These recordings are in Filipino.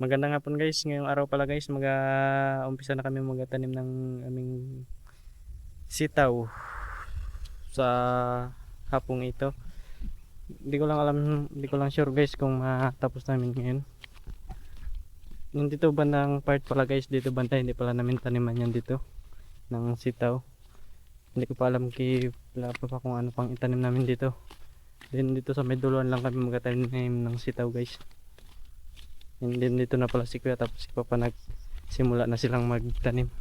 Magandang hapon guys, ngayong araw pala guys, umpisa na kami magtanim ng aming sitaw sa hapong ito. Hindi ko lang sure guys kung matapos namin ngayon. Yung dito bandang part pala guys, dito banda hindi pala namin taniman yan dito ng sitaw. Hindi ko pa alam wala pa kung ano pang itanim namin dito. Then dito sa may duluan lang kami magtanim ng sitaw guys. And then dito na pala si Kuya tapos si Papa nagsimula na silang magtanim.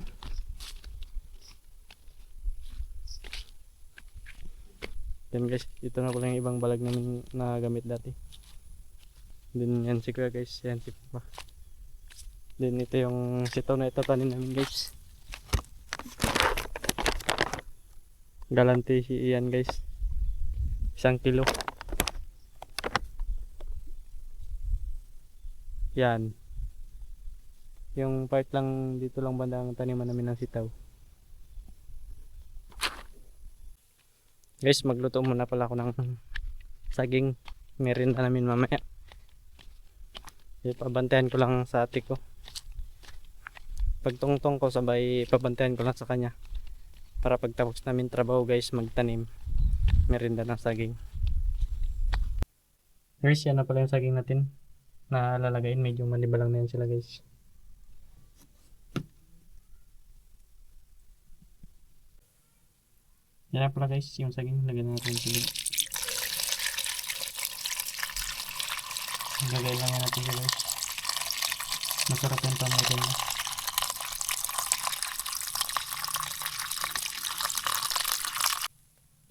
Then guys, ito na pala yung ibang balag namin na gamit dati. Then yan si Kuya guys, yan si Papa. Then ito yung sitaw na itatanim namin guys. Galante si Ian guys. 1 kilo. Yan. Yung part lang dito lang banda ang taniman namin ng sitaw. Guys, magluto muna pala ako ng saging. Merienda namin mamaya. Pabantayan ko lang sa ate ko. Pagtungtong ko sabay pabantayan ko lang sa kanya. Para pagtapos namin trabaho guys, magtanim. Merienda ng saging. Guys, yan na pala yung saging natin na lalagayin. Medyo manibalang na yan sila guys. Yan na pala guys, yung saging. Lagyan natin yung tubig. Lagay lang yan natin guys. Masarap yung tomato na.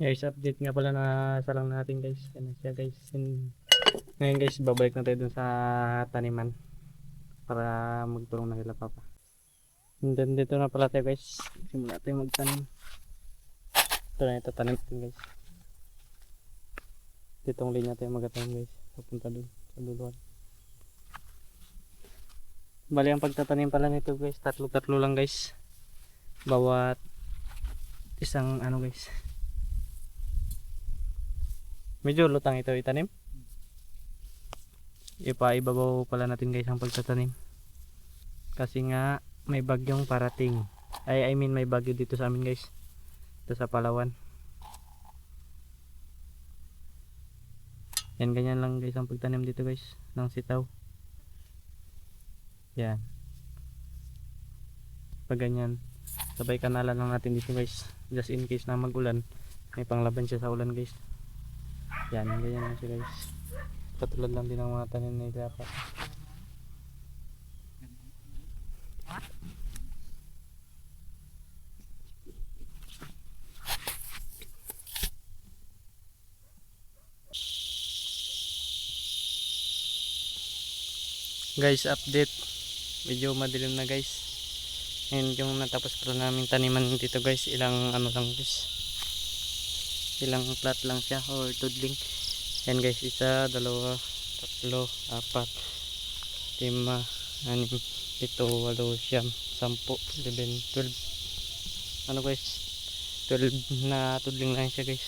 Guys, update nga pala na salang natin guys. Yan na siya guys. Ngayon guys, babalik na tayo dun sa taniman. Para magtulong na kila Papa. And then dito na pala tayo guys. Simula tayo magtanim. Ito na itatanim natin guys. Ditong linya tayo magtanim guys. Papunta dun sa duluan. Bali ang pagtatanim pala nito guys, tatlo lang guys. Bawat isang ano guys. Medyo lutang ito itanim. Ipaibabaw pala natin guys ang pagtatanim. Kasi nga may bagyong parating. I mean may bagyo dito sa amin guys. Ito sa Palawan. Yan ganyan lang guys ang pagtanim dito guys ng sitaw. Yan. Pag ganyan, sabay kanalan lang natin dito guys. Just in case na mag-ulan, may panglaban siya sa ulan guys. Yan, ganyan lang siya guys. Katulad lang din ng mga tanim na dapat. Guys, update. Medyo madilim na guys. And yung natapos pa namin taniman dito guys, ilang ano lang guys. Ilang plat lang siya or tudling. Yan guys, 1, 2, 3, 4, 5, 6, 7, 8, 9, 10, 11, 12. Ano guys? 12 na tudling lang siya guys.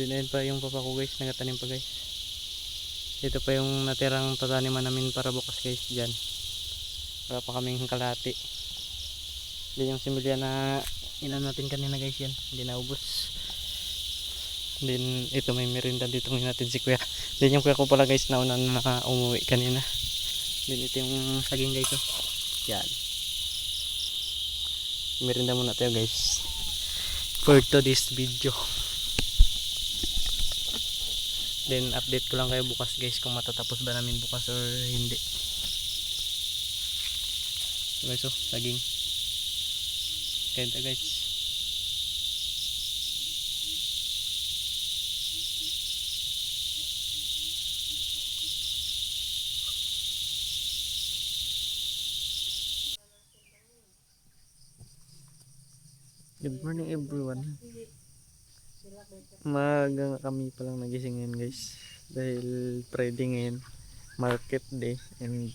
Din pa yung papa ko guys, nagatanim pa guys. Ito pa yung natirang tataniman namin para bukas guys dyan. Wala pa kaming kalahati. Yan yung similya na inan natin kanina guys yan. Hindi naubos. Then ito may merinda dito ngayon natin si Kuya. Then yung Kuya ko pala guys nauna na umuwi kanina. Then ito yung saging guys oh. Yan. Merinda muna tayo guys. For today's video. Then update ko lang kayo bukas guys kung matatapos ba namin bukas or hindi. Guys oh, saging. Kaya guys. Good morning everyone. Maaga kami palang nagising ngayon guys. Dahil Friday ngayon. Market day. And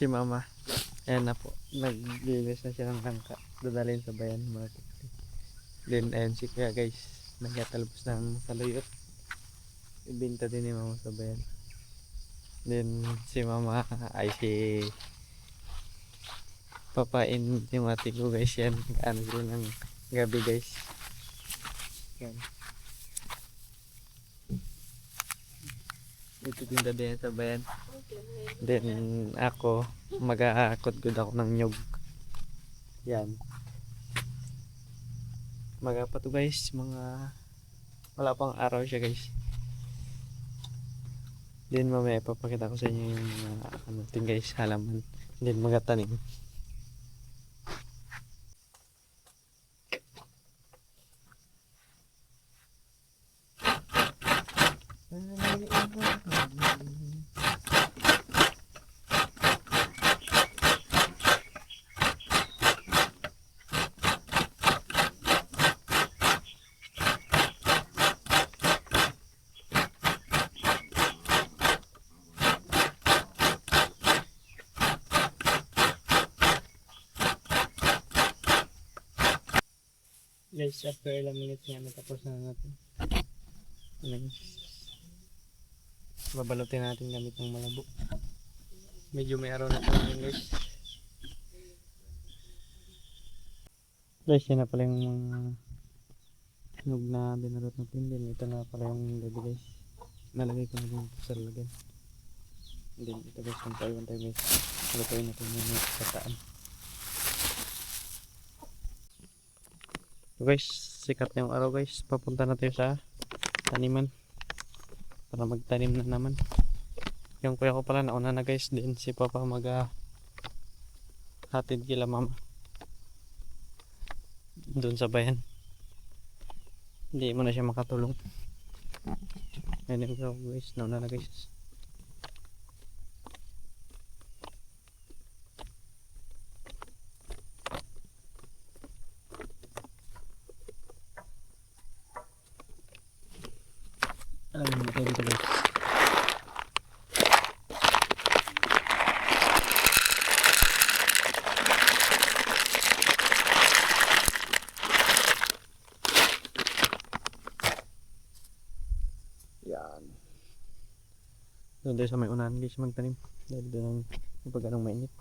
si mama. Ayan na po. Naglilis na siya ng langka. Dadalhin sa bayan market day. Then ayan si Kuya guys. Nagkatalbos ng saluyot. Ibinta din ni mama sa bayan. Then si mama ay si papain yung ate ko guys yan. Ano sila ng gabi guys. Yan. Ito tinda din sa bayan. Then ako mag-aakot-good ako ng nyug. Yan. Magapa to guys, mga wala pang araw siya guys. Then mamaya papakita ko sa inyo yung ano din guys, halaman. Then magatanim. Guys, after ilang minutes nga natapos na natin. Babalutin natin gamit ng malabo. Medyo may araw na po yun guys. Guys, yan na pala yung mga hinog na binarot natin din. Ito na pala yung gabi guys. Nalagay ko na din sa lagyan. Then ito guys, kung tayo guys. Nalutuin natin yung kataan. So guys, sikat na yung araw guys. Papunta na tayo sa taniman para magtanim na naman. Yung kuya ko pala nauna na guys. Then si papa hatid kila mama doon sa bayan. Hindi mo na siya makatulong. Ayun yung guys, nauna na guys. Alam mo tayo dito guys. Yan. Doon tayo sa may unahan guys magtanim. Dahil doon ang pag anong mainit.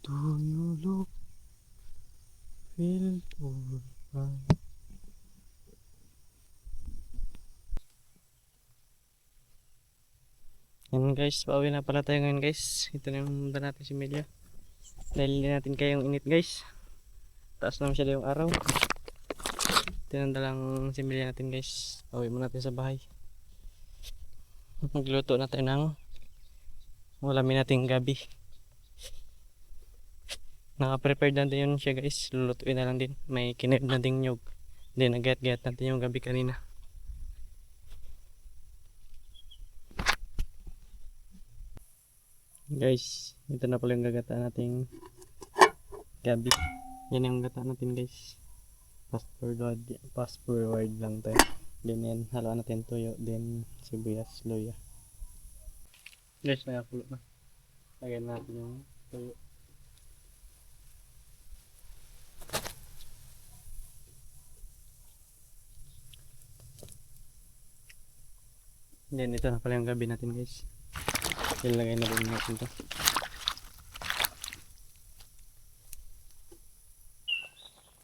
Do you look, feel alright? Yan guys, pauwi na pala tayo ngayon guys. Ito na yung munda natin si Melia. Dahil hindi natin kayang init guys. Taas na masyado yung araw. Tinanda lang si Melia natin guys. Pauwi mo natin sa bahay. Magluto na tayo ng ulamin natin gabi. Naka-prepared na din yun siya guys. Lulutuin na lang din. May kinib na ding nyug. Then nag-get natin yung gabi kanina. Guys, ito na pala yung gagata nating gabi. Yan yung gata natin guys. Fast forward lang tayo. Then yan, haluan natin tuyo. Then sibuyas, luya. Guys, nakapulo na. Lagyan natin yung tuyo. Then ito na pala yung gabi natin guys. Ilagay na rin natin ito.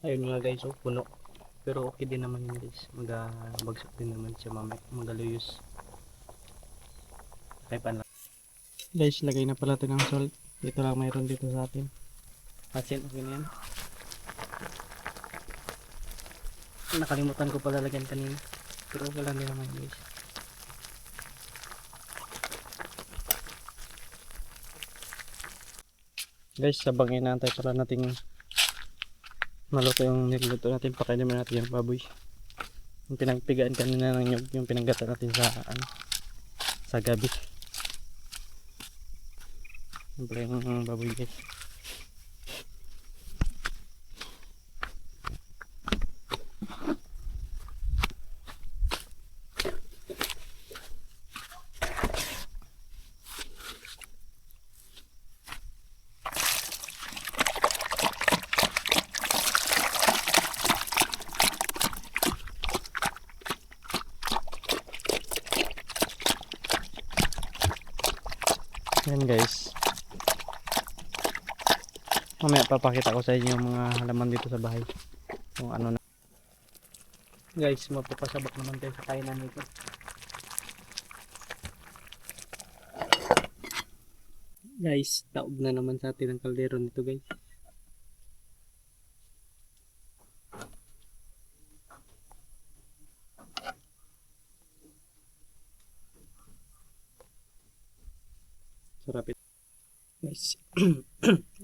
Ayun nga guys, oh, puno. Pero okay din naman yun guys. Magabagsak din naman siya mamaya. Magaluyos. Okay pa lang. Guys, lagay na pala ito ng salt. Ito lang mayroon dito sa atin. Asin, okay na yan. Nakalimutan ko pala lagyan kanina. Pero wala din naman guys. Guys, sabang inaantay para nating maluto yung niluto natin. Pakainin naman natin yung baboy. Yung pinagpigaan kanina ng nyug, yung pinaggata natin sa sa gabi. Siyempre yung baboy guys. Yan guys. Mamaya papakita ko sa inyo yung mga halaman dito sa bahay. Kung ano na. Guys, mapapasabak naman tayo sa kainan nito. Guys, taob na naman sa atin ang kaldero nito guys. Sarap ito. Guys.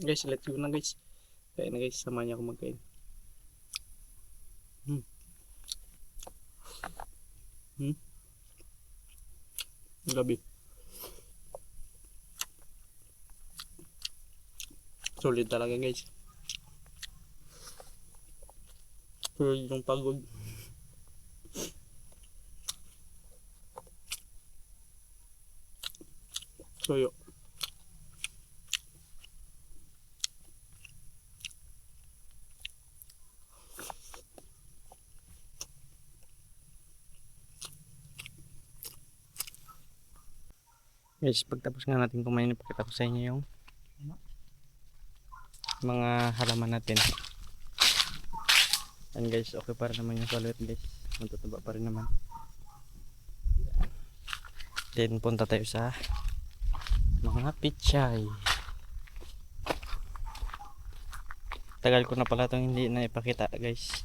Guys, let's go na guys. Kaya na guys, sama niya ako magkain. Gabi. Solid talaga guys. Solid yung pagod. Soyo. Guys, pagtapos nga natin kumain, ipakita ko sa inyo yung mga halaman natin. And guys, okay pa rin naman yung saluit guys. Matutaba pa rin naman. Then punta tayo sa mga pichay. Tagal ko na pala itong hindi na ipakita guys.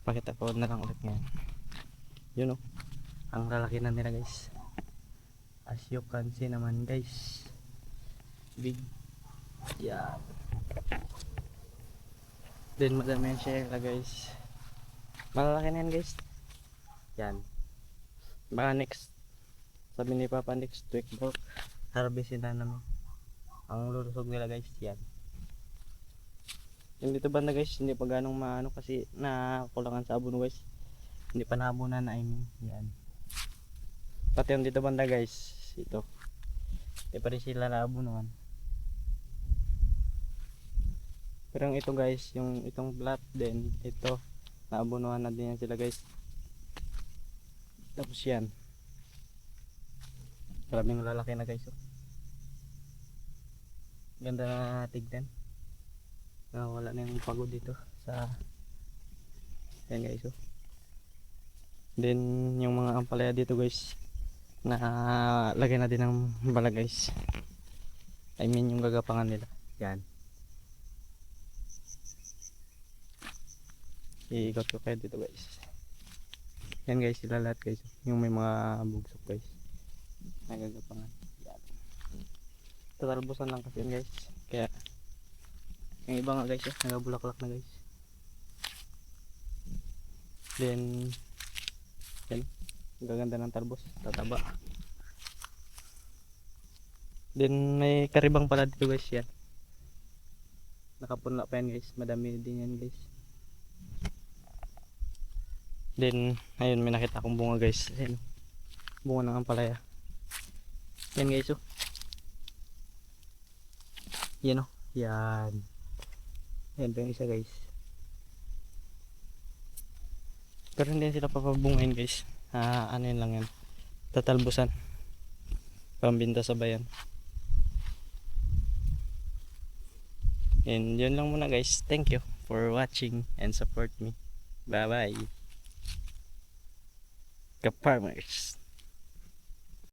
Pakita ko na lang ulit ngayon. Yun o. Ang lalaki na nila guys. As you can see naman guys. Big. Yan. Then madami yung shell guys. Malalaki na yan guys. Yan. Baka next. Sabi ni Papa next week bro. Harvestin na namin. Ang lulusog nila guys. Yan. Yung dito banda guys. Hindi pa ganong maano kasi nakulangan sa abono guys. Hindi pa naabunan na I mean. Yan. Pati yung dito banda guys. Ito. Hindi pa rin sila naabunuan. Pero yung ito guys. Yung itong flat din. Ito. Naabunuan na din yan sila guys. Tapos yan. Maraming lalaki na guys. Oh. Ganda na tignan. Wala na yung pagod dito sa yan guys. Oh. Then yung mga ampalaya dito guys. Na lagay na din ng bala guys. I mean yung gagapangan nila. Yan. Iikot ko kayo dito guys. Yan guys, sila lahat guys. Yung may mga bugsok guys. Nagagapangan. Yan. Tatalbusan lang kasi yan guys. Kaya yung iba nga guys, nagabulaklak na guys. Then yan. Gaganda ng talbos. Tataba. Then may karibang pala dito guys yan. Nakapunla pa yan guys. Madami din yan guys. Then ayun, may nakita akong bunga guys. Ayun. Bunga ng ampalaya. Yan guys oh. Yan oh. Yan. Yan pa yung isa guys. Pero hindi sila papabungain guys. Ano yun lang yan. Tatalbusan. Pambinta sa bayan. And yun lang muna guys. Thank you for watching and support me. Bye bye. Ka-farmers.